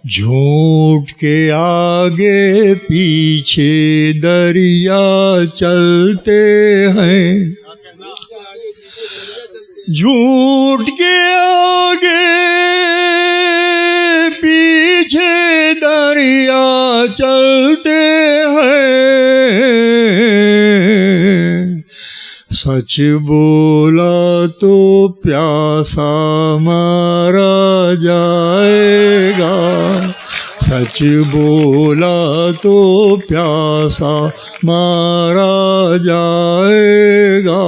جھوٹ کے آگے پیچھے دریا چلتے ہیں، جھوٹ کے آگے پیچھے دریا چلتے ہیں، سچ بولا تو پیاسا مارا جائے گا، سچ بولا تو پیاسا مارا جائے گا۔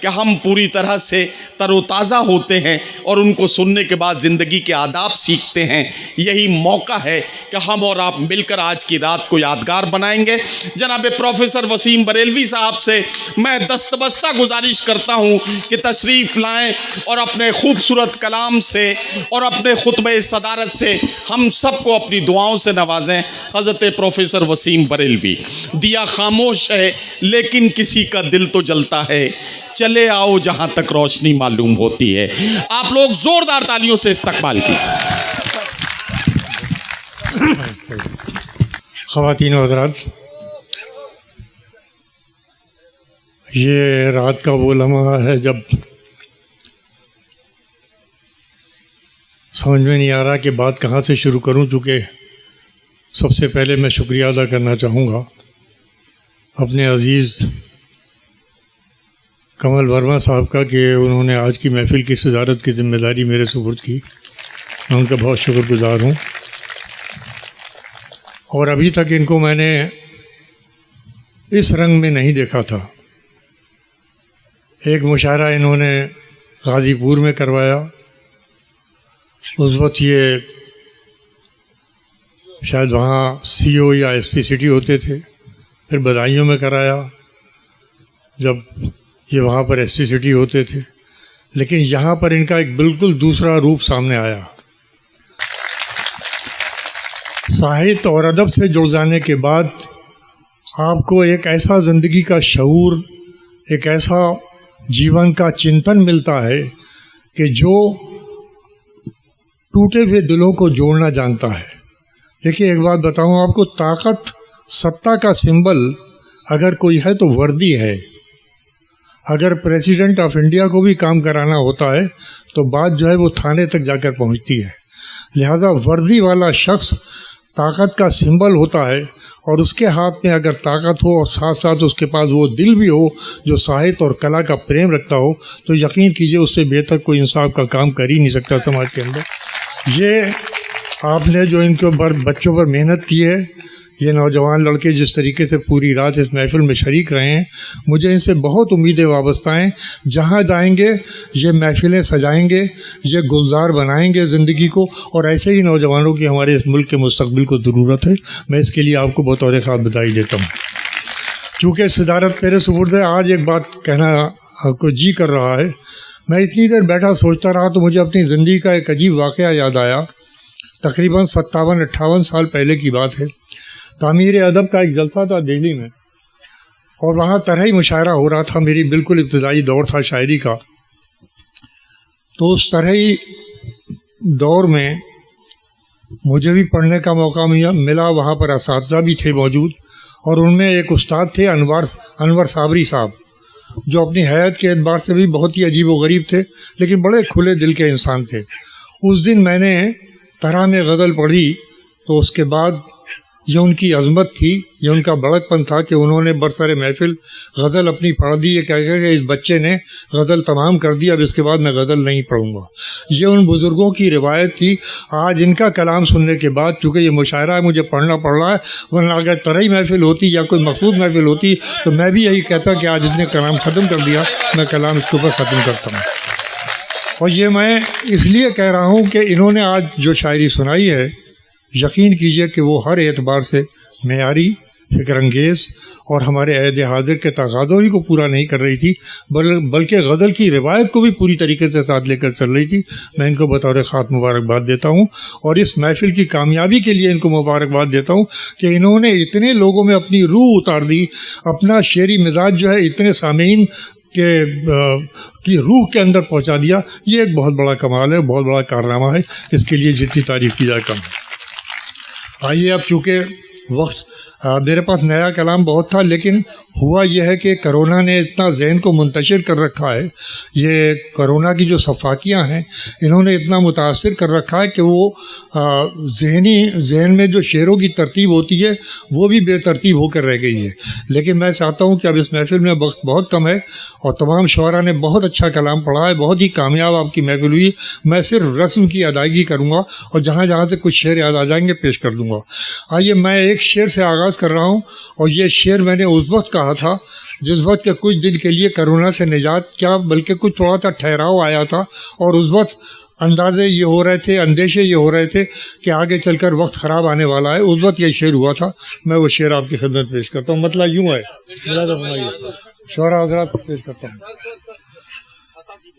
کہ ہم پوری طرح سے تر و تازہ ہوتے ہیں اور ان کو سننے کے بعد زندگی کے آداب سیکھتے ہیں۔ یہی موقع ہے کہ ہم اور آپ مل کر آج کی رات کو یادگار بنائیں گے۔ جناب پروفیسر وسیم بریلوی صاحب سے میں دستبستہ گزارش کرتا ہوں کہ تشریف لائیں اور اپنے خوبصورت کلام سے اور اپنے خطبہ صدارت سے ہم سب کو اپنی دعاؤں سے نوازیں۔ حضرت پروفیسر وسیم بریلوی۔ دیا خاموش ہے لیکن کسی کا دل تو جلتا ہے، چلے آؤ جہاں تک روشنی معلوم ہوتی ہے۔ آپ لوگ زوردار تالیوں سے استقبال کی۔ خواتین و حضرات، یہ رات کا وہ لمحہ ہے جب سمجھ میں نہیں آ رہا کہ بات کہاں سے شروع کروں، چونکہ سب سے پہلے میں شکریہ ادا کرنا چاہوں گا اپنے عزیز کمل ورما صاحب کا کہ انہوں نے آج کی محفل کی صدارت کی ذمہ داری میرے سپرد کی۔ میں ان کا بہت شکر گزار ہوں، اور ابھی تک ان کو میں نے اس رنگ میں نہیں دیکھا تھا۔ ایک مشاعرہ انہوں نے غازی پور میں کروایا، اس وقت یہ شاید وہاں سی او یا ایس پی سٹی ہوتے تھے، پھر بدایوں میں کرایا جب یہ وہاں پر ایس پی سٹی ہوتے تھے، لیکن یہاں پر ان کا ایک بالکل دوسرا روپ سامنے آیا۔ ساہت اور ادب سے جڑ جانے کے بعد آپ کو ایک ایسا زندگی کا شعور، ایک ایسا جیون کا چنتن ملتا ہے کہ جو ٹوٹے ہوئے دلوں کو جوڑنا جانتا ہے۔ دیکھیے ایک بات بتاؤں آپ کو، طاقت ستا کا سمبل اگر کوئی ہے تو وردی ہے۔ اگر پریزیڈنٹ آف انڈیا کو بھی کام کرانا ہوتا ہے تو بات جو ہے وہ تھانے تک جا کر پہنچتی ہے۔ لہذا وردی والا شخص طاقت کا سمبل ہوتا ہے، اور اس کے ہاتھ میں اگر طاقت ہو اور ساتھ ساتھ اس کے پاس وہ دل بھی ہو جو ساہت اور کلا کا پریم رکھتا ہو، تو یقین کیجئے اس سے بہتر کوئی انصاف کا کام کر ہی نہیں سکتا سماج کے اندر۔ یہ آپ نے جو ان کے اوپر بچوں پر محنت کی ہے، یہ نوجوان لڑکے جس طریقے سے پوری رات اس محفل میں شریک رہے ہیں، مجھے ان سے بہت امیدیں وابستہ ہیں۔ جہاں جائیں گے یہ محفلیں سجائیں گے، یہ گلزار بنائیں گے زندگی کو، اور ایسے ہی نوجوانوں کی ہمارے اس ملک کے مستقبل کو ضرورت ہے۔ میں اس کے لیے آپ کو بطور خاص بدائی دیتا ہوں۔ چونکہ صدارت میرے سپرد ہے، آج ایک بات کہنا آپ کو جی کر رہا ہے۔ میں اتنی دیر بیٹھا سوچتا رہا تو مجھے اپنی زندگی کا ایک عجیب واقعہ یاد آیا۔ تقریباً 57-58 سال پہلے کی بات ہے۔ تعمیر ادب کا ایک جلسہ تھا دہلی میں، اور وہاں طرح ہی مشاعرہ ہو رہا تھا۔ میری بالکل ابتدائی دور تھا شاعری کا، تو اس طرح ہی دور میں مجھے بھی پڑھنے کا موقع ملا۔ وہاں پر اساتذہ بھی تھے موجود، اور ان میں ایک استاد تھے انور صابری صاحب، جو اپنی حیات کے اعتبار سے بھی بہت ہی عجیب و غریب تھے، لیکن بڑے کھلے دل کے انسان تھے۔ اس دن میں نے طرح میں غزل پڑھی تو اس کے بعد یہ ان کی عظمت تھی، یہ ان کا بڑک پن تھا کہ انہوں نے برسر محفل غزل اپنی پڑھ دی، یہ کہہ کر کہ اس بچے نے غزل تمام کر دی، اب اس کے بعد میں غزل نہیں پڑھوں گا۔ یہ ان بزرگوں کی روایت تھی۔ آج ان کا کلام سننے کے بعد، چونکہ یہ مشاعرہ ہے مجھے پڑھنا پڑ رہا ہے، ورنہ اگر طرحی محفل ہوتی یا کوئی مخصوص محفل ہوتی تو میں بھی یہی کہتا کہ آج اس نے کلام ختم کر دیا، میں کلام اس کے اوپر ختم کرتا ہوں۔ اور یہ میں اس لیے کہہ رہا ہوں کہ انہوں نے آج جو شاعری سنائی ہے، یقین کیجئے کہ وہ ہر اعتبار سے معیاری، فکر انگیز اور ہمارے عہد حاضر کے تقاضوں ہی کو پورا نہیں کر رہی تھی، بلکہ غزل کی روایت کو بھی پوری طریقے سے ساتھ لے کر چل رہی تھی۔ میں ان کو بطور خاص مبارکباد دیتا ہوں، اور اس محفل کی کامیابی کے لیے ان کو مبارکباد دیتا ہوں کہ انہوں نے اتنے لوگوں میں اپنی روح اتار دی، اپنا شعری مزاج جو ہے اتنے سامعین کی روح کے اندر پہنچا دیا. یہ ایک بہت بڑا کمال ہے, بہت بڑا کارنامہ ہے. اس کے لیے جتنی تعریف کی جائے کم. آئیے اب چونکہ وقت میرے پاس نیا کلام بہت تھا, لیکن ہوا یہ ہے کہ کرونا نے اتنا ذہن کو منتشر کر رکھا ہے, یہ کرونا کی جو صفاقیاں ہیں انہوں نے اتنا متاثر کر رکھا ہے کہ وہ ذہن میں جو شعروں کی ترتیب ہوتی ہے وہ بھی بے ترتیب ہو کر رہ گئی ہے. لیکن میں چاہتا ہوں کہ اب اس محفل میں وقت بہت کم ہے اور تمام شعراء نے بہت اچھا کلام پڑھا ہے, بہت ہی کامیاب آپ کی محفل ہوئی. میں صرف رسم کی ادائیگی کروں گا اور جہاں جہاں سے کچھ شعر یاد آ جائیں گے پیش کر دوں گا. آئیے میں ایک شعر سے آغاز کر رہا ہوں, اور یہ شعر میں نے اس وقت کہا تھا جس وقت کے کچھ دن کے لیے کرونا سے نجات کیا بلکہ کچھ تھوڑا سا ٹھہراؤ آیا تھا, اور اس وقت اندازے یہ ہو رہے تھے, اندیشے یہ ہو رہے تھے کہ آگے چل کر وقت خراب آنے والا ہے. اس وقت یہ شعر ہوا تھا. میں وہ شعر آپ کی خدمت پیش کرتا ہوں. مطلب یوں ہے, شعراء حضرات پیش کرتا ہوں.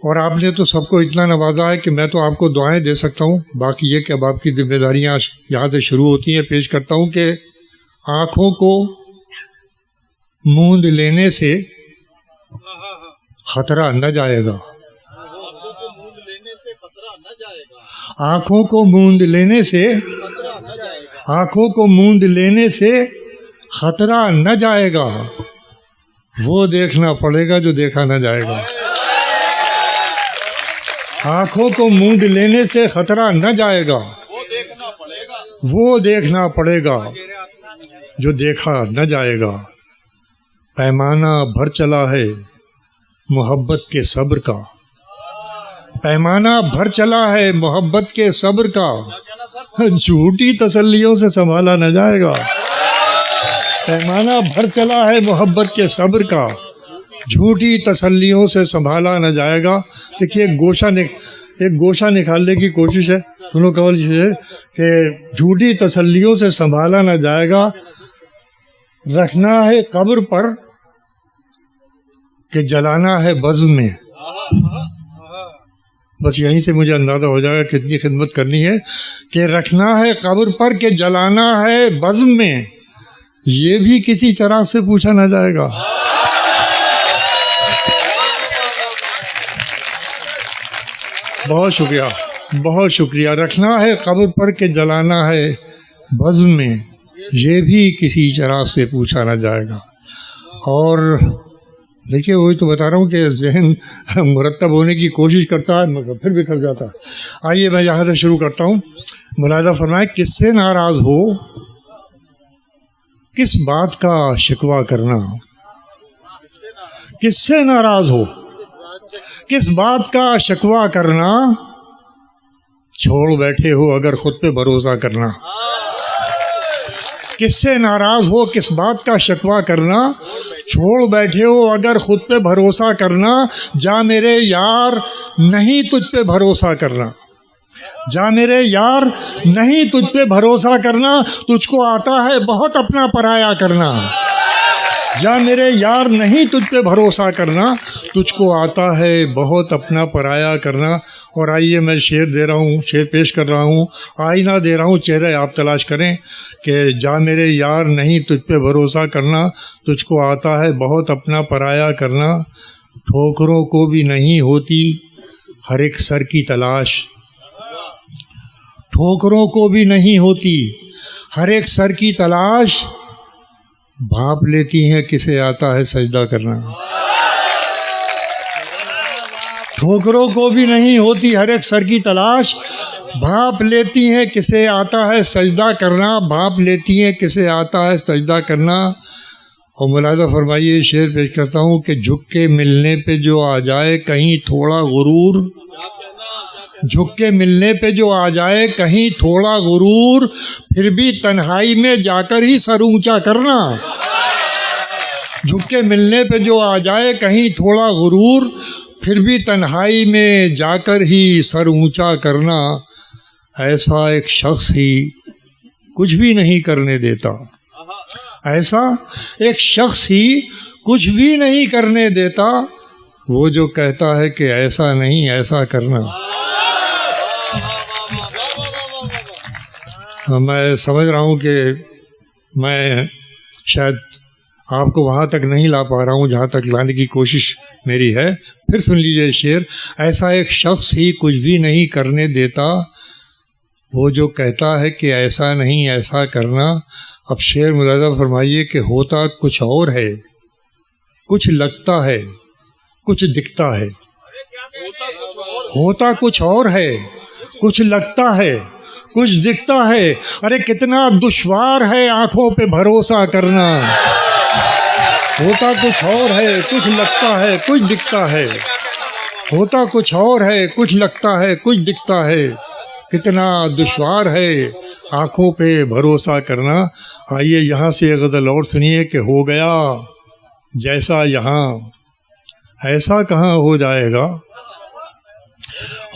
اور آپ نے تو سب کو اتنا نوازا ہے کہ میں تو آپ کو دعائیں دے سکتا ہوں. باقی یہ کہ اب آپ کی ذمہ داریاں یہاں سے شروع ہوتی ہیں. پیش کرتا ہوں کہ آنکھوں کو موند لینے سے خطرہ نہ جائے گا. آنکھوں کو موند لینے سے, آنکھوں کو موند لینے سے خطرہ نہ جائے گا. وہ دیکھنا پڑے گا جو دیکھا نہ جائے گا. آنکھوں کو موند لینے سے خطرہ نہ جائے گا. وہ دیکھنا پڑے گا جو دیکھا نہ جائے گا. پیمانہ بھر چلا ہے محبت کے صبر کا. پیمانہ بھر چلا ہے محبت کے صبر کا. جھوٹی تسلیوں سے سنبھالا نہ جائے گا. پیمانہ بھر چلا ہے محبت کے صبر کا. جھوٹی تسلیوں سے سنبھالا نہ جائے گا. دیکھیے ایک گوشہ نکالنے کی کوشش ہے. سنو قول یہ ہے کہ جھوٹی تسلیوں سے سنبھالا نہ جائے گا. رکھنا ہے قبر پر کہ جلانا ہے بزم میں. بس یہیں سے مجھے اندازہ ہو جائے گا کتنی خدمت کرنی ہے. کہ رکھنا ہے قبر پر کہ جلانا ہے بزم میں. یہ بھی کسی چراغ سے پوچھا نہ جائے گا. بہت شکریہ, بہت شکریہ. رکھنا ہے قبر پر کہ جلانا ہے بزم میں. یہ بھی کسی چراغ سے پوچھا نہ جائے گا. اور دیکھیے وہی تو بتا رہا ہوں کہ ذہن مرتب ہونے کی کوشش کرتا ہے مگر پھر بکھر جاتا ہے. آئیے میں یہاں سے شروع کرتا ہوں. ملاحظہ فرمائیں, کس سے ناراض ہو کس بات کا شکوہ کرنا. کس سے ناراض ہو کس بات کا شکوہ کرنا. چھوڑ بیٹھے ہو اگر خود پہ بھروسہ کرنا. کس سے ناراض ہو کس بات کا شکوہ کرنا. چھوڑ بیٹھے ہو اگر خود پہ بھروسہ کرنا. جا میرے یار نہیں تجھ پہ بھروسہ کرنا. جا میرے یار نہیں تجھ پہ بھروسہ کرنا. تجھ کو آتا ہے بہت اپنا پرایا کرنا. جا میرے یار نہیں تجھ پہ بھروسہ کرنا. تجھ کو آتا ہے بہت اپنا پرایا کرنا. اور آئیے میں شعر دے رہا ہوں, شعر پیش کر رہا ہوں, آئینہ دے رہا ہوں, چہرے آپ تلاش کریں. کہ جا میرے یار نہیں تجھ پہ بھروسہ کرنا. تجھ کو آتا ہے بہت اپنا پرایا کرنا. ٹھوکروں کو بھی نہیں ہوتی ہر ایک سر کی تلاش. ٹھوکروں کو بھی نہیں ہوتی ہر ایک سر کی تلاش. بھانپ لیتی ہیں کسے آتا ہے سجدہ کرنا. ٹھوکروں کو بھی نہیں ہوتی ہر ایک سر کی تلاش. بھانپ لیتی ہیں کسے آتا ہے سجدہ کرنا. بھانپ لیتی ہیں کسے آتا ہے سجدہ کرنا. اور ملاحظہ فرمائیے, شعر پیش کرتا ہوں کہ جھک کے ملنے پہ جو آ جائے کہیں تھوڑا غرور. جھک کے ملنے پہ جو آ جائے کہیں تھوڑا غرور. پھر بھی تنہائی میں جا کر ہی سر اونچا کرنا. جھک کے ملنے پہ جو آ جائے کہیں تھوڑا غرور. پھر بھی تنہائی میں جا کر ہی سر اونچا کرنا. ایسا ایک شخص ہی کچھ بھی نہیں کرنے دیتا. ایسا ایک شخص ہی کچھ بھی نہیں کرنے دیتا. وہ جو کہتا ہے کہ ایسا نہیں ایسا کرنا. میں سمجھ رہا ہوں کہ میں شاید آپ کو وہاں تک نہیں لا پا رہا ہوں جہاں تک لانے کی کوشش میری ہے. پھر سن لیجیے شعر. ایسا ایک شخص ہی کچھ بھی نہیں کرنے دیتا، وہ جو کہتا ہے کہ ایسا نہیں ایسا کرنا. اب شعر ملاحظہ فرمائیے کہ ہوتا کچھ اور ہے، کچھ لگتا ہے، کچھ دکھتا ہے. ہوتا کچھ اور ہے، کچھ لگتا ہے، کچھ دکھتا ہے. ارے کتنا دشوار ہے آنکھوں پہ بھروسہ کرنا. ہوتا کچھ اور ہے، کچھ لگتا ہے، کچھ دکھتا ہے. ہوتا کچھ اور ہے، کچھ لگتا ہے، کچھ دکھتا ہے. کتنا دشوار ہے آنکھوں پہ بھروسہ کرنا. آئیے یہاں سے ایک غزل اور سنیے کہ ہو گیا جیسا یہاں ایسا کہاں ہو جائے گا.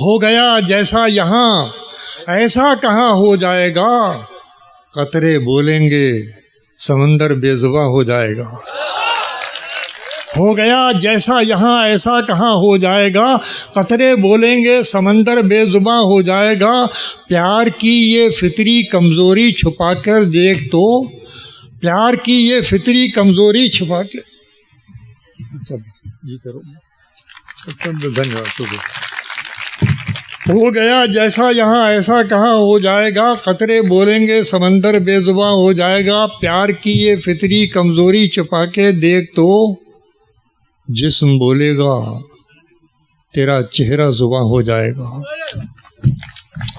ہو گیا جیسا یہاں ایسا کہاں ہو جائے گا. قطرے بولیں گے سمندر بے زباں ہو جائے گا. ہو گیا جیسا یہاں ایسا کہاں ہو جائے گا. قطرے بولیں گے سمندر بے زباں ہو جائے گا. پیار کی یہ فطری کمزوری چھپا کر دیکھ تو، پیار کی یہ فطری کمزوری چھپا کے جی کرو. ہو گیا جیسا یہاں ایسا کہاں ہو جائے گا. قطرے بولیں گے سمندر بے زباں ہو جائے گا. پیار کی یہ فطری کمزوری چھپا کے دیکھ تو، جسم بولے گا تیرا چہرہ زباں ہو جائے گا.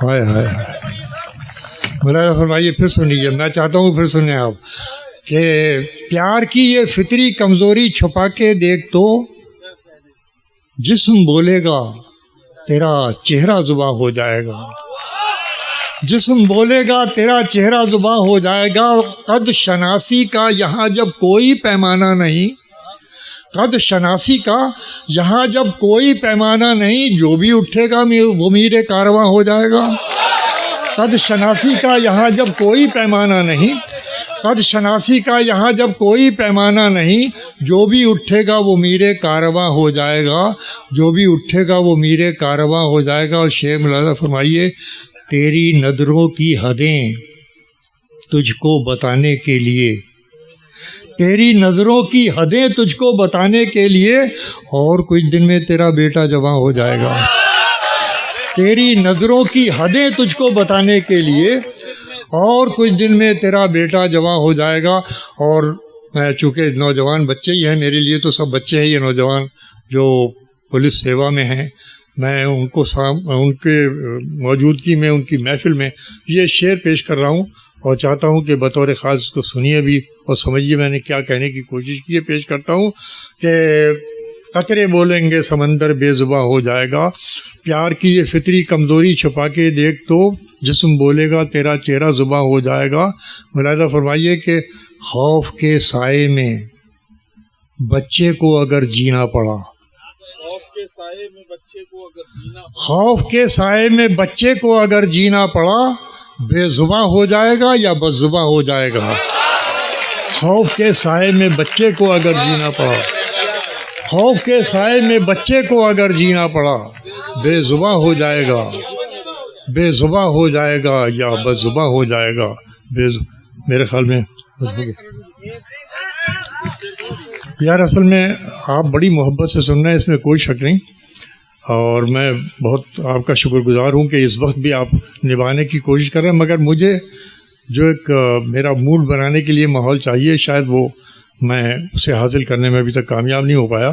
ہائے ہائے ہائے. ملاحظہ فرمائیے. پھر سنیے، میں چاہتا ہوں پھر سنیں آپ کہ پیار کی یہ فطری کمزوری چھپا کے دیکھ تو، جسم بولے گا تیرا چہرہ زباں ہو جائے گا. جسم بولے گا تیرا چہرہ زباں ہو جائے گا. قد شناسی کا یہاں جب کوئی پیمانہ نہیں، قد شناسی کا یہاں جب کوئی پیمانہ نہیں، جو بھی اٹھے گا وہ میر کارواں ہو جائے گا. قد شناسی کا یہاں جب کوئی پیمانہ نہیں، قد شناسی کا یہاں جب کوئی پیمانہ نہیں، جو بھی اٹھے گا وہ میر کارواں ہو جائے گا. جو بھی اٹھے گا وہ میر کارواں ہو جائے گا. اور شعر ملاحظہ فرمائیے. تیری نظروں کی حدیں تجھ کو بتانے کے لیے، تیری نظروں کی حدیں تجھ کو بتانے کے لیے، اور کچھ دن میں تیرا بیٹا جوان ہو جائے گا. تیری نظروں کی حدیں تجھ کو بتانے کے لیے، اور کچھ دن میں تیرا بیٹا جوان ہو جائے گا. اور میں چونکہ نوجوان بچے ہی ہیں، میرے لیے تو سب بچے ہیں یہ نوجوان جو پولیس سیوا میں ہیں، میں ان کو ان کے موجودگی میں، ان کی محفل میں یہ شعر پیش کر رہا ہوں، اور چاہتا ہوں کہ بطور خاص اس کو سنیے بھی اور سمجھیے میں نے کیا کہنے کی کوشش کی ہے. پیش کرتا ہوں کہ قطرے بولیں گے سمندر بے زباں ہو جائے گا. پیار کی یہ فطری کمزوری چھپا کے دیکھ تو، جسم بولے گا تیرا چہرہ زباں ہو جائے گا. ملاحظہ فرمائیے کہ خوف کے سائے میں بچے کو اگر جینا پڑا، خوف کے سائے میں بچے کو اگر جینا پڑا، بے زباں ہو جائے گا یا بد زباں ہو جائے گا. خوف کے سائے میں بچے کو اگر جینا پڑا، خوف کے سائے میں بچے کو اگر جینا پڑا، بے زباں ہو جائے گا، بے زباں ہو جائے گا یا بد زباں ہو جائے گا. میرے خیال میں یار اصل میں آپ بڑی محبت سے سننا ہے، اس میں کوئی شک نہیں، اور میں بہت آپ کا شکر گزار ہوں کہ اس وقت بھی آپ نبھانے کی کوشش کر رہے ہیں. مگر مجھے جو ایک میرا موڈ بنانے کے لیے ماحول چاہیے، شاید وہ میں اسے حاصل کرنے میں ابھی تک کامیاب نہیں ہو پایا،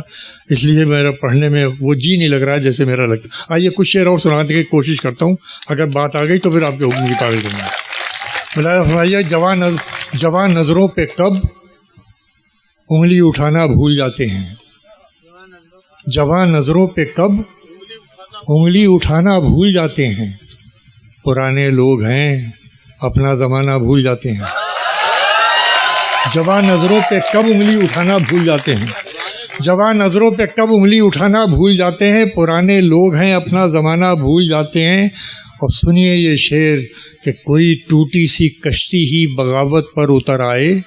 اس لیے میرا پڑھنے میں وہ جی نہیں لگ رہا ہے جیسے میرا لگتا. آئیے کچھ شعر اور سنانے کی کوشش کرتا ہوں، اگر بات آ گئی تو پھر آپ کے حکم کی تعریف کروں گا. ملاحظہ فرمائیے. جوان نظروں پہ کب انگلی اٹھانا بھول جاتے ہیں، جوان نظروں پہ کب انگلی اٹھانا بھول جاتے ہیں، پرانے لوگ ہیں اپنا زمانہ بھول جاتے ہیں. جوان نظروں پہ کب انگلی اٹھانا بھول جاتے ہیں، جوان نظروں پہ کب انگلی اٹھانا بھول جاتے ہیں، پرانے لوگ ہیں اپنا زمانہ بھول جاتے ہیں. اور سنیے یہ شعر کہ کوئی ٹوٹی سی کشتی ہی بغاوت پر اتر آئے،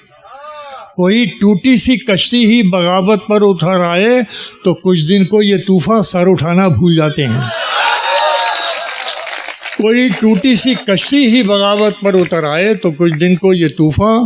کوئی ٹوٹی سی کشتی ہی بغاوت پر اتر آئے، تو کچھ دن کو یہ طوفان سر اٹھانا بھول جاتے ہیں. کوئی ٹوٹی سی کشتی ہی بغاوت پر اتر آئے تو کچھ دن کو یہ طوفان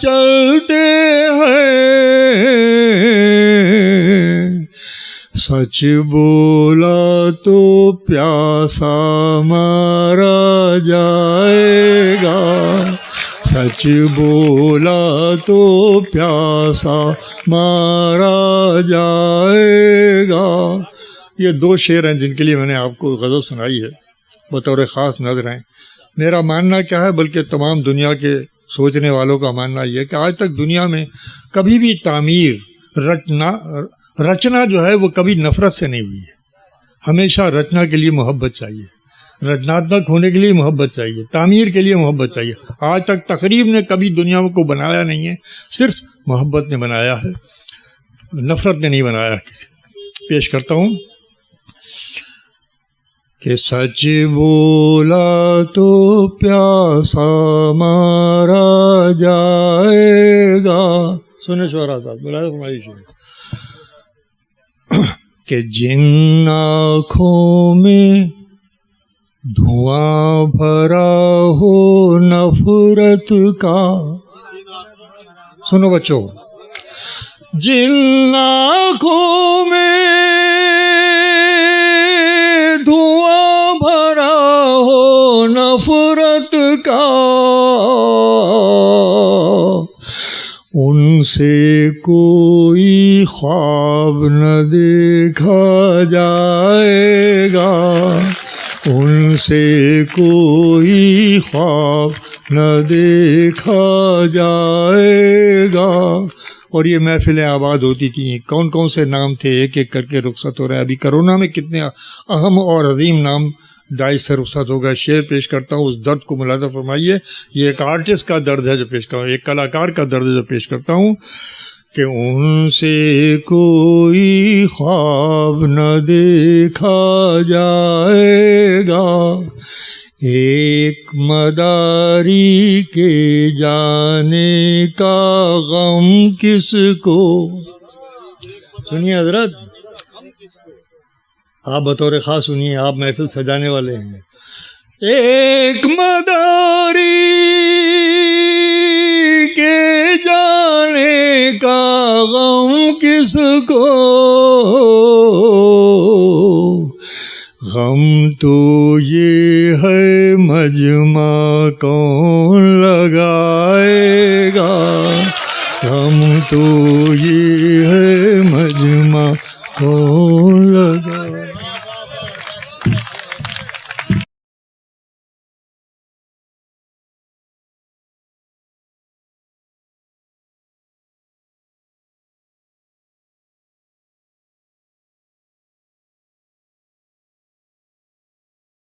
چلتے ہیں، سچ بولا تو پیاسا مارا جائے گا، سچ بولا تو پیاسا مارا جائے گا۔ یہ دو شعر ہیں جن کے لیے میں نے آپ کو غزل سنائی ہے بطور خاص نظر ہیں۔ میرا ماننا کیا ہے، بلکہ تمام دنیا کے سوچنے والوں کا ماننا یہ ہے کہ آج تک دنیا میں کبھی بھی تعمیر رچنا جو ہے وہ کبھی نفرت سے نہیں ہوئی ہے۔ ہمیشہ رچنا کے لیے محبت چاہیے، رچناتمک ہونے کے لیے محبت چاہیے، تعمیر کے لیے محبت چاہیے۔ آج تک تقریب نے کبھی دنیا کو بنایا نہیں ہے، صرف محبت نے بنایا ہے، نفرت نے نہیں بنایا۔ پیش کرتا ہوں کہ سچ بولا تو پیاسا مارا جائے گا۔ سنے شعرا صاحب بلائے فرمائیے کہ جن آنکھوں میں دھواں بھرا ہو نفرت کا، سنو بچوں، جن آنکھوں میں دھواں بھرا ہو نفرت کا، ان سے کوئی خواب نہ دیکھا جائے گا، ان سے کوئی خواب نہ دیکھا جائے گا۔ اور یہ محفلیں آباد ہوتی تھیں، کون کون سے نام تھے، ایک ایک کر کے رخصت ہو رہا ہے۔ ابھی کرونا میں کتنے اہم اور عظیم نام داعش سے رخصت ہو گئے۔ شعر پیش کرتا ہوں، اس درد کو ملاحظہ فرمائیے۔ یہ ایک آرٹسٹ کا درد ہے جو پیش کرتا ہوں، ایک کلاکار کا درد ہے جو پیش کرتا ہوں کہ ان سے کوئی خواب نہ دیکھا جائے گا، ایک مداری کے جانے کا غم کس کو۔ سنیے حضرت، آپ بطور خاص سنیے، آپ محفل سجانے والے ہیں۔ ایک مداری کے جانے کا غم کس کو، غم تو یہ ہے مجمع کون لگائے گا، غم تو یہ ہے